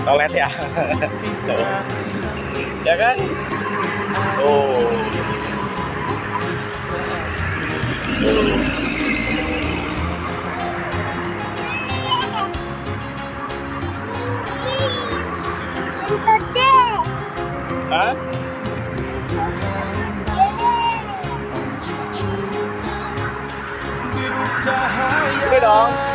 toilet ya. Tuh. Ya kan? Oh. Hah? Oke dong.